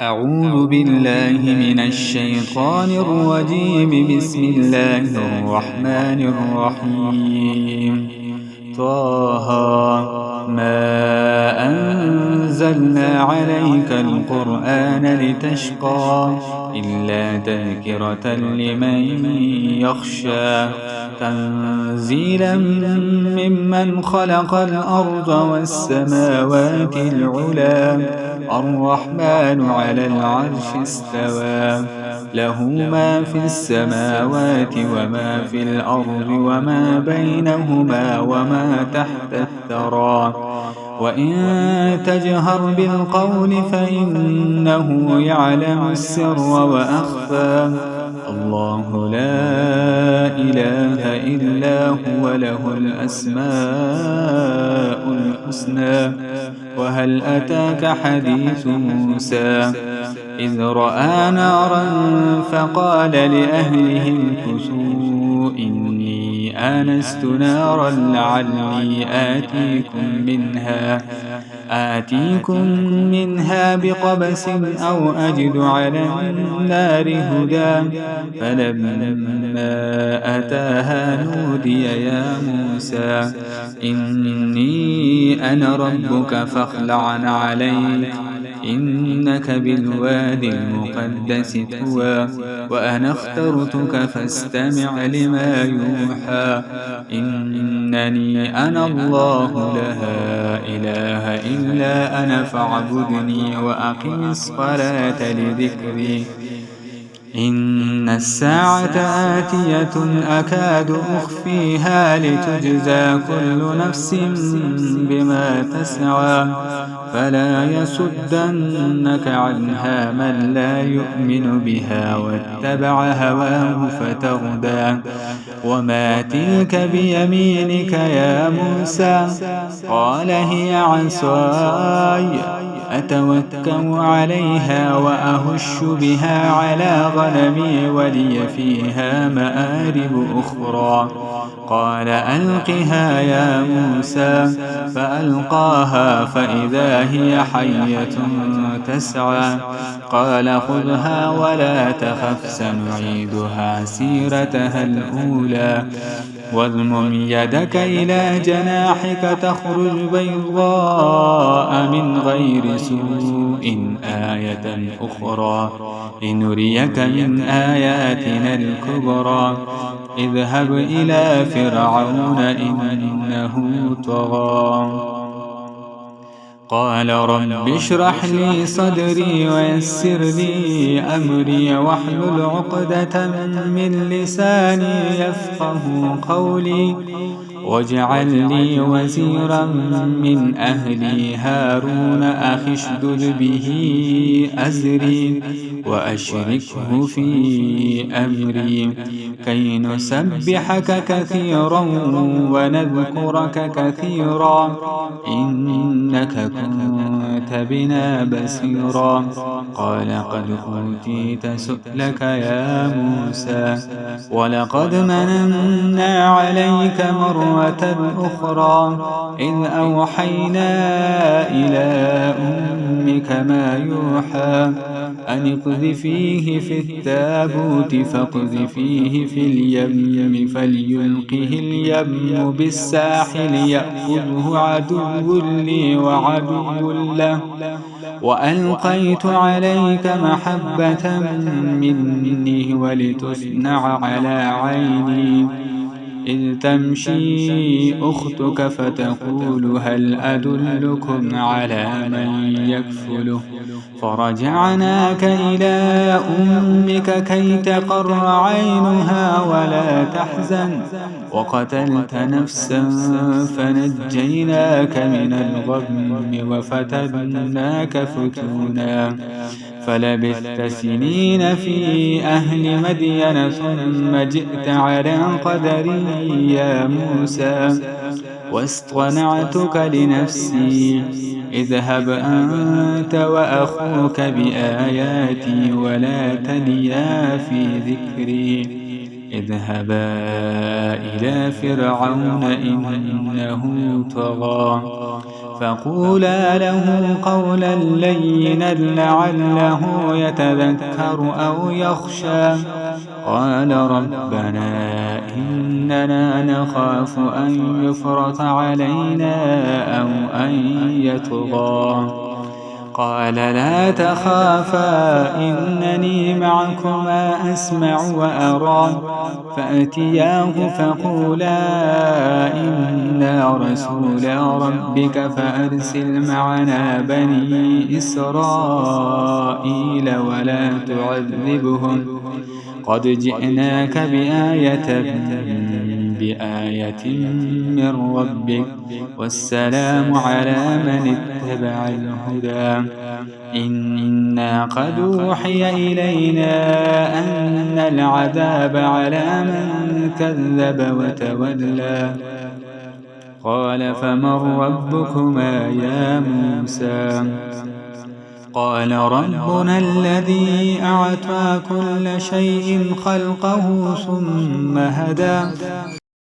أعوذ بالله من الشيطان الرجيم. بسم الله الرحمن الرحيم. طه ما أنزلنا عليك القرآن لتشقى إلا تذكرة لمن يخشى تنزيلا ممن خلق الأرض والسماوات العلى الرحمن على العرش استوى له ما في السماوات وما في الأرض وما بينهما وما تحت الثرى وإن تجهر بالقول فإنه يعلم السر وأخفى الله لا إله إلا هو له الأسماء الحسنى. وهل أتاك حديث موسى إذ رأى نارا فقال لأهلهم كثوا إني آنست نارا لعلي آتيكم منها بقبس أو أجد على النار هدى فلما أتاها نودي يا موسى إني أنا ربك فاخلع عليك إنك بالواد المقدس طوى وأنا اخترتك فاستمع لما يوحى إنني أنا الله لا إله إلا أنا فاعبدني وأقم الصلاة لذكري إن الساعة آتية أكاد أخفيها لتجزى كل نفس بما تسعى فلا يصدنك عنها من لا يؤمن بها واتبع هواه فتردى وما تلك بيمينك يا موسى قال هي عصاي أتوكأ عليها وأهش بها على غنمي ولي فيها مآرب أخرى قال ألقها يا موسى فألقاها فإذا هي حية تسعى قال خذها ولا تخف سنعيدها سيرتها الأولى واضمم يدك إلى جناحك تخرج بيضاء من غير سوء آية أخرى لنريك من آياتنا الكبرى اذهب إلى فرعون إنه طغى قال رب اشرح لي صدري ويسر لي أمري واحلل عقدة من لساني يفقه قولي واجعل لي وزيرا من أهلي هارون أخي اشدد به أزري وأشركه في أمري كي نسبحك كثيرا ونذكرك كثيرا إنك كنت بنا بصيرا قال قد أوتيت سؤلك يا موسى ولقد مننا عليك مرة أخرى إذ أوحينا إلى أمك ما يوحى أن اقذفيه في التابوت فاقذفيه في اليم فليلقه اليم بالساحل يأخذه عدو لي وعدو له وألقيت عليك محبة مني ولتصنع على عيني إذ تمشي أختك فتقول هل أدلكم على من يكفله فرجعناك إلى أمك كي تقر عينها ولا تحزن وقتلت نفسا فنجيناك من الغم وفتناك فتونا فلبثت سنين في أهل مدين ثم جئت على قدري يا موسى واصطنعتك لنفسي اذهب أنت وأخوك بآياتي ولا تنيا في ذكري اذهبا إلى فرعون إنه طغى فقولا له قولا لينا لعله يتذكر أو يخشى. قال ربنا إننا نخاف أن يفرط علينا أو أن يطغى. قال لا تخافا إنني معكما أسمع وأرى. فأتياه فقولا إنا رسولا ربك فأرسل معنا بني إسرائيل ولا تعذبهم قد جئناك بآية من ربك والسلام على من اتبع الهدى. إنا قد أوحي إلينا أن العذاب على من كذب وتولى. قال فمن ربكما يا موسى؟ قال ربنا الذي أعطى كل شيء خلقه ثم هدى.